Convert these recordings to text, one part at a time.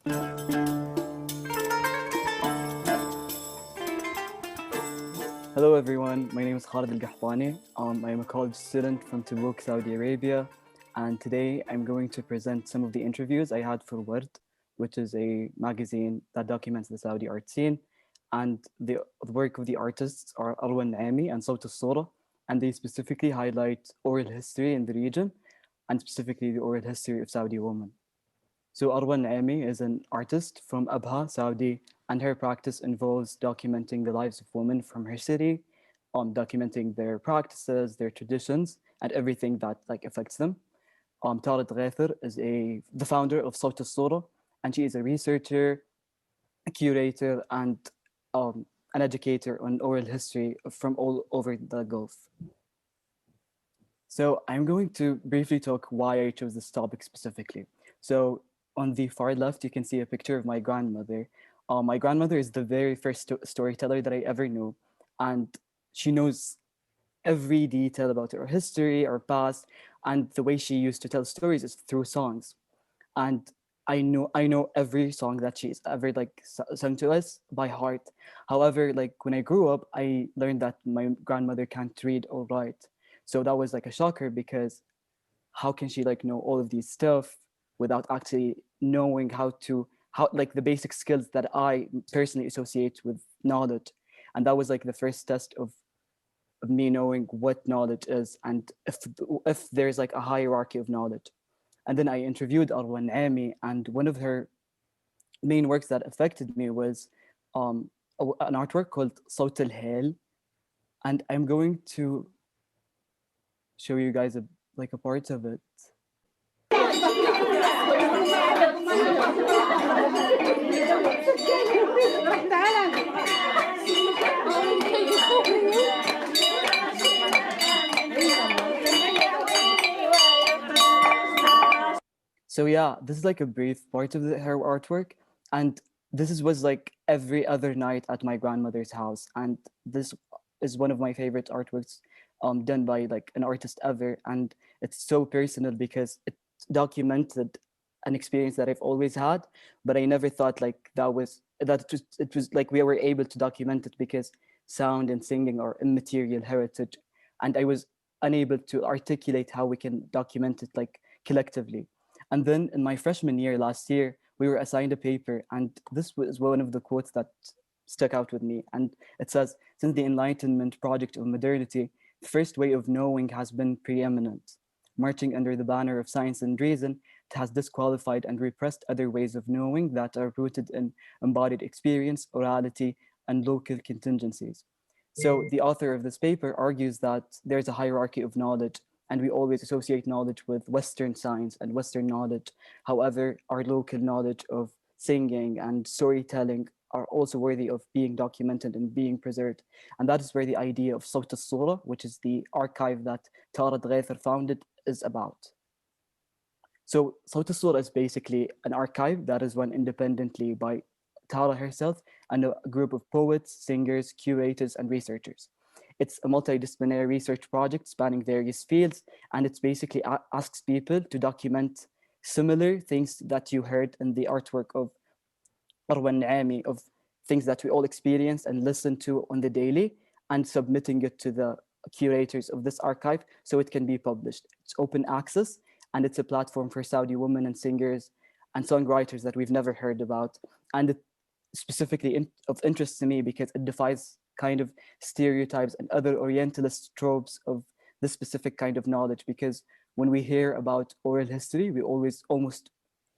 Hello everyone, my name is Khaled Alqahtani. I'm a college student from Tabuk, Saudi Arabia, and today I'm going to present some of the interviews I had for Word, which is a magazine that documents the Saudi art scene, and the work of the artists are Arwa Naimi and Sawt Asura, and they specifically highlight oral history in the region, and specifically the oral history of Saudi women. So Arwa Naimi is an artist from Abha, Saudi, and her practice involves documenting the lives of women from her city, documenting their practices, their traditions, and everything that like affects them. Khaled Alqahtani is the founder of Sawt Asura, and she is a researcher, a curator, and an educator on oral history from all over the Gulf. So I'm going to briefly talk why I chose this topic specifically. So on the far left, you can see a picture of my grandmother. My grandmother is the very first storyteller that I ever knew, and she knows every detail about our history, our past, and the way she used to tell stories is through songs. And I know every song that she's ever like sung to us by heart. However, like when I grew up, I learned that my grandmother can't read or write. So that was like a shocker because how can she like know all of these stuff without actually knowing how like the basic skills that I personally associate with knowledge. And that was like the first test of me knowing what knowledge is and if there's like a hierarchy of knowledge. And then I interviewed Arwan Ami, and one of her main works that affected me was an artwork called Sawt al, and I'm going to show you guys a part of it. So yeah, this is like a brief part of her artwork, and was like every other night at my grandmother's house, and this is one of my favorite artworks done by like an artist ever, and it's so personal because it documented an experience that I've always had, but I never thought like it was like we were able to document it because sound and singing are immaterial heritage, and I was unable to articulate how we can document it like collectively. And then in my freshman year last year, we were assigned a paper, and this was one of the quotes that stuck out with me. And it says, since the Enlightenment project of modernity, the first way of knowing has been preeminent. Marching under the banner of science and reason, it has disqualified and repressed other ways of knowing that are rooted in embodied experience, orality, and local contingencies. So the author of this paper argues that there's a hierarchy of knowledge, and we always associate knowledge with Western science and Western knowledge. However, our local knowledge of singing and storytelling are also worthy of being documented and being preserved. And that is where the idea of Sawt Asura, which is the archive that Khaled Alqahtani founded, is about. So Sawt Asura is basically an archive that is run independently by Tara herself and a group of poets, singers, curators, and researchers. It's a multidisciplinary research project spanning various fields, and it basically asks people to document similar things that you heard in the artwork of Arwan Naami, of things that we all experience and listen to on the daily, and submitting it to the curators of this archive so it can be published. It's open access, and it's a platform for Saudi women and singers and songwriters that we've never heard about. And it specifically of interest to me because it defies kind of stereotypes and other Orientalist tropes of this specific kind of knowledge. Because when we hear about oral history, we always almost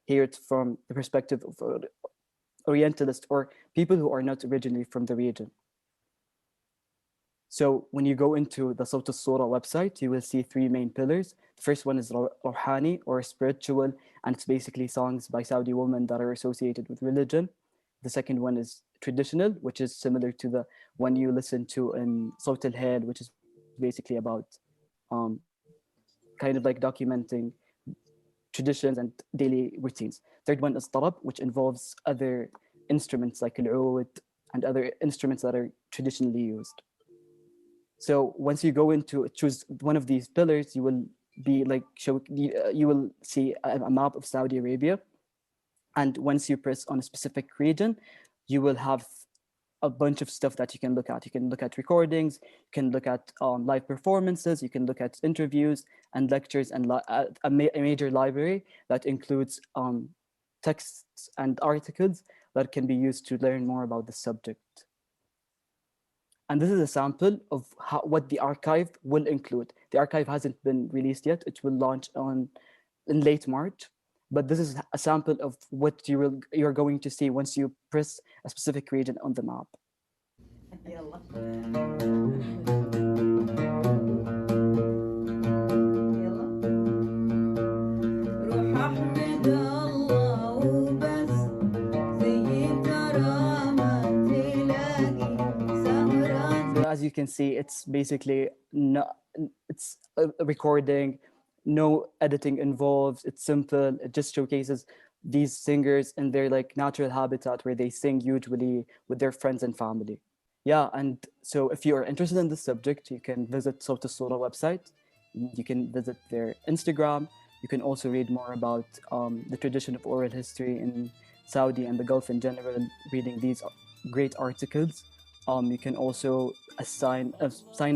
hear it from the perspective of Orientalist or people who are not originally from the region. So when you go into the Sawt Asura website, you will see three main pillars. The first one is Rouhani, or spiritual, and it's basically songs by Saudi women that are associated with religion. The second one is traditional, which is similar to the one you listen to in Sawt al, which is basically about um, kind of like documenting traditions and daily routines. Third one is tarab, which involves other instruments like al-oud and other instruments that are traditionally used. So once you go into choose one of these pillars, you will be like you will see a map of Saudi Arabia, And once you press on a specific region, you will have a bunch of stuff that you can look at. You can look at recordings, you can look at live performances, you can look at interviews and lectures, and a major library that includes texts and articles that can be used to learn more about the subject. And this is a sample of what the archive will include. The archive hasn't been released yet. It will launch in late March. But this is a sample of what you're going to see once you press a specific region on the map. يلا روح احمد الله وبس زي كرامة تلاقي سهرة. So as you can see, it's basically it's a recording, no editing involved. It's simple. It just showcases these singers in their like natural habitat where they sing usually with their friends and family. Yeah, and so if you are interested in this subject, you can visit Sawt Asura website. You can visit their Instagram. You can also read more about the tradition of oral history in Saudi and the Gulf in general, reading these great articles. You can also sign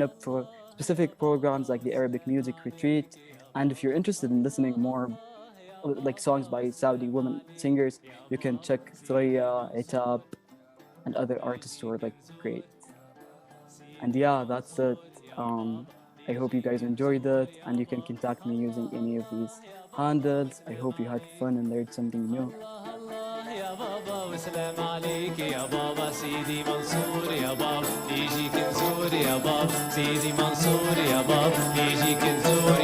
up for specific programs like the Arabic Music Retreat. And if you're interested in listening more like songs by Saudi women singers, you can check Throya, Etab, and other artists who are like great. And yeah, that's it. I hope you guys enjoyed it, and you can contact me using any of these handles. I hope you had fun and learned something new. يا بابا وسلام عليك يا بابا سيدي منصور يا بابا يجيك نزور يا بابا سيدي منصور يا بابا يجيك نزور